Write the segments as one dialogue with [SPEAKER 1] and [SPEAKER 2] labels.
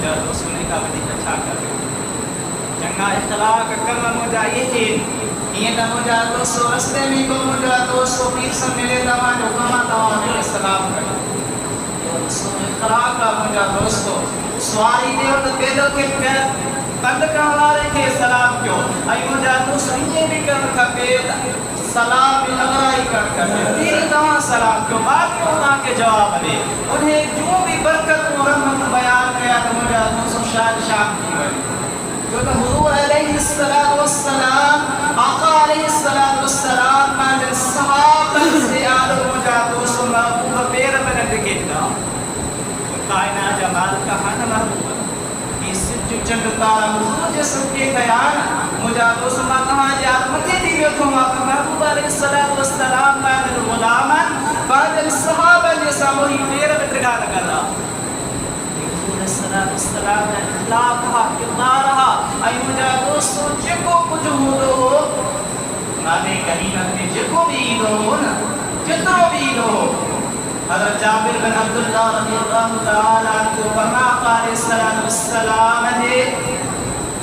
[SPEAKER 1] مجھا دوست نے کا ودی اچھا کر چنگا اخلاق کم مجھا یقین یہ نہ مجھا دوست رستے میں کو مجھا دوست پیر سے ملے دوا جو کما دوا میں سلام کر دوست اخلاق کا مجھا دوست سواری دے اور پیدل کے بند کرنے کے سلام کیوں ای مجھا دوست یہ بھی کر کھپے سلام بھی لگائی کر پیر دوا سلام کیوں بات کیوں نہ کے جواب دے انہیں جو بھی برکت اور رحمت بیان کیا تو مجھا دوست شان شام کی وجہ جو کہ حضور علیہ السلام آقا علیہ السلام مانے صحابہ سے آلو مجھا دوست محبوب پیر میں نکتا کائنہ جمال کا ہن محبوب اس جو چندتا حضور جسم کے بیان مجھا دوست ما کہاں جات مکہ دی بیٹھوں آقا محبوب علیہ السلام مانے غلامان بعد صحابہ نے ساموہی پیر میں ترگا لگا السلام اخلاق کا کردار رہا ای مجھا دوستو جکو کچھ ہو نانے غنیمت میں جکو بھی عید ہو نا جتنو بھی عید ہو حضرت جابر بن عبداللہ رضی اللہ تعالیٰ عنہ فرما علیہ السلام نے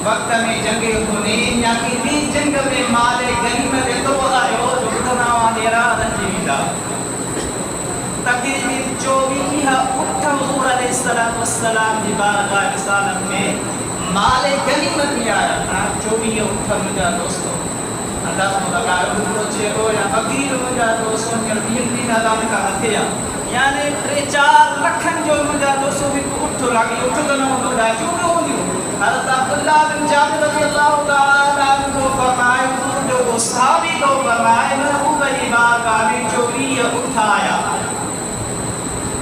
[SPEAKER 1] وقت میں جنگ حنین یا کی بھی جنگ میں مال غنیمت تو آئے ہو جو اتنا وانیرا رنجیدہ تقریباً 24 اٹھا حضور علیہ السلام دی بارگاہ رسالت میں مال غنیمت میں آیا 24 اٹھا مجھا دوستو انداز کو لگایا اٹھو چھو یا فقیر مجھا دوستو نربین دین آدم کا ہتھیا یعنی 3-4 لکھن جو مجھا دوستو بھی اٹھو لگی اٹھو تو نہ ہو رہا کیوں نہ ہو دیو حضرت عبداللہ بن جابر رضی اللہ تعالیٰ عنہ کو فرمائے جو وہ صحابی کو فرمائے محبوب علی بارگاہ میں 24 اٹھایا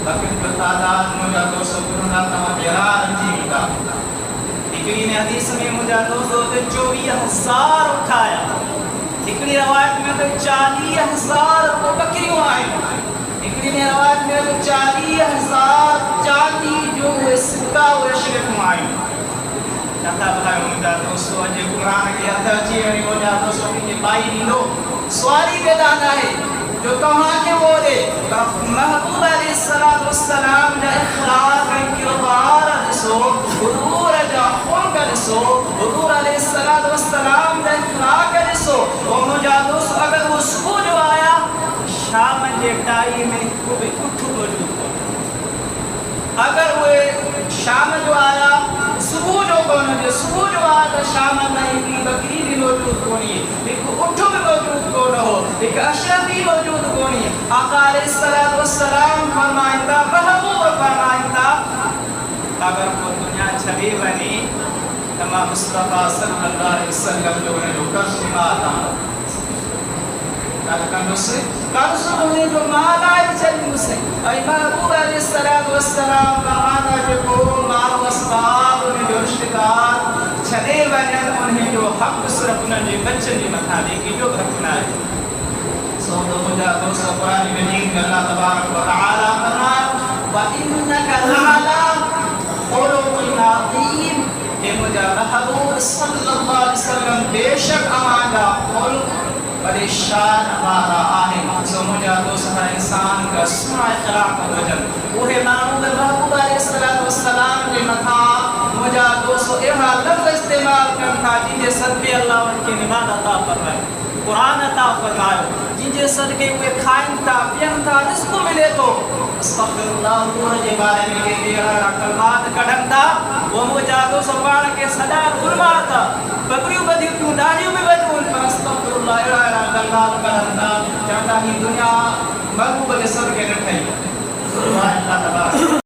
[SPEAKER 1] لیکن جو تعداد مجھا دوستو کرنا تمام بیرار جیتا اکڑی نے حدیث میں مجھا دوستو 24,000 اٹھایا اکڑی روایت میں تو 40,000 کو بکریوں آئے اکڑی نے روایت میں تو 40,000 چاندی جو ہوئے سکہ ہوئے شرف میں آئے چاہتا بھائی مجھا دوستو اجے قرآن کی حد چیئے مجھا دوستو کی بائی نیلو سواری بیدانا ہے جو کہاں کے وہ دے محبوب علیہ السلام نے اخلاق کردار رسو حضور جا خون کا رسو حضور علیہ السلام نے اخلاق رسو وہ مجھا دوست اگر وہ صبح جو آیا شام جے ٹائی میں خوب اٹھ وجود کو اگر وہ شام جو آیا صبح جو کون ہے صبح جو آیا تو شام میں بکری بھی موجود کونی ہے ایک اٹھو بھی موجود کون ہو ایک اشرفی موجود کونی ہے آقا علیہ السلام فرمائندہ محبوب فرمائندہ اگر وہ دنیا چھبی بنی تمام مصطفیٰ صلی اللہ علیہ وسلم جو نے لوکر سماتا کنسے جو مال آئی چلی اسے ای محبوب علیہ السلام فرمانا جو کو مال و اسباب انہیں جو رشتدار چھنے بنیاں انہیں جو حق صرف انہیں جو بچے نہیں مطا دے کی جو رکھنا ہے سوندو مجھا دوسرا قرآن مجید میں اللہ تبارک و تعالیٰ فرمایا وَإِنَّكَ لَعَلَىٰ خُلُقٍ عَظِيمٍ کہ مجھا محبوب صلی اللہ علیہ وسلم بے شک امانہ خلق پریشان ہمارا آنے سو مجھا دوسرا انسان کا سنا اخلاق کا وجن وہی معلوم محبوب علیہ السلام کے مطا مجھا دوسرا ایہا لفظ استعمال کرتا جنجے صدقے اللہ ان کی نمان عطا فرمائے قرآن عطا فرمائے جنجے صدقے ہوئے کھائن تھا پین تھا رزق ملے تو استغفر اللہ حضور جے بارے میں کہ دیرہ کلمات کڑھن تھا وہ مجھا دوسرا بارا کے صدا فرما تھا بکریوں بدھی کیوں داڑیوں میں بدھون پر استغفر اللہ اللہ کرنا چاہتا ہی دنیا محبوب کے صدقے نٹھائی اللہ تبارک